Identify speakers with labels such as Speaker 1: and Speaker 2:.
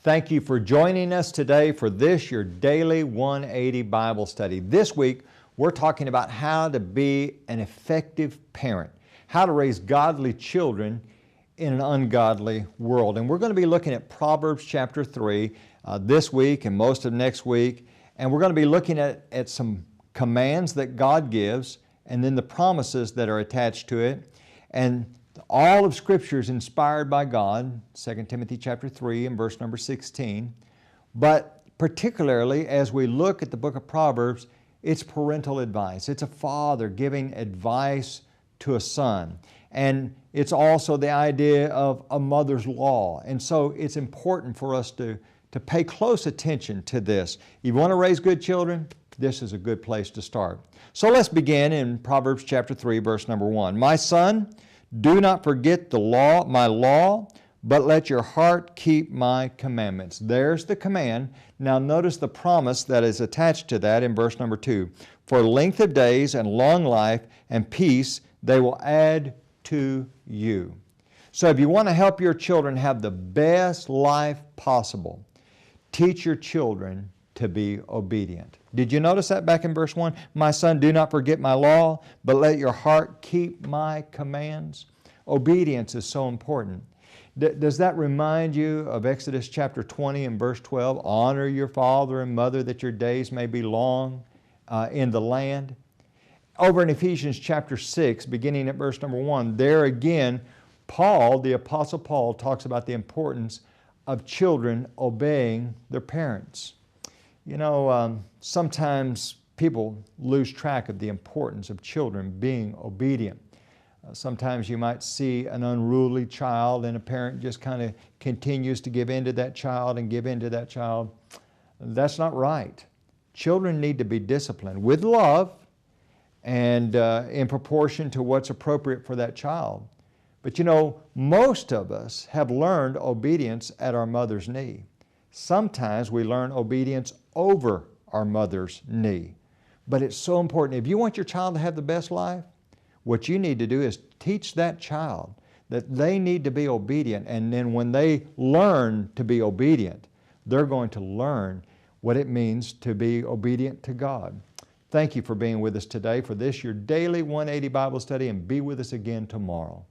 Speaker 1: Thank you for joining us today for this, your daily 180 Bible study. This week, we're talking about how to be an effective parent, how to raise godly children in an ungodly world. And we're going to be looking at Proverbs chapter 3 this week and most of next week. And we're going to be looking at some commands that God gives and then the promises that are attached to it. And all of Scripture is inspired by God, 2 Timothy chapter 3 and verse number 16. But particularly as we look at the book of Proverbs, it's parental advice. It's a father giving advice to a son. And it's also the idea of a mother's law. And so it's important for us to pay close attention to this. You want to raise good children? This is a good place to start. So let's begin in Proverbs chapter 3, verse number 1. My son, do not forget my law, but let your heart keep my commandments. There's the command. Now notice the promise that is attached to that in verse number 2. For length of days and long life and peace they will add to you. So if you want to help your children have the best life possible, teach your children to be obedient. Did you notice that back in verse 1? My son, do not forget my law, but let your heart keep my commands. Obedience is so important. Does that remind you of Exodus chapter 20 and verse 12? Honor your father and mother that your days may be long in the land. Over in Ephesians chapter 6, beginning at verse number 1, there again, Paul, the Apostle Paul, talks about the importance of children obeying their parents. You know, sometimes people lose track of the importance of children being obedient. Sometimes you might see an unruly child and a parent just kind of continues to give in to that child and give in to that child. That's not right. Children need to be disciplined with love and in proportion to what's appropriate for that child. But you know, most of us have learned obedience at our mother's knee. Sometimes we learn obedience over our mother's knee. But it's so important. If you want your child to have the best life, what you need to do is teach that child that they need to be obedient. And then when they learn to be obedient, they're going to learn what it means to be obedient to God. Thank you for being with us today for this, your daily 180 Bible study, and be with us again tomorrow.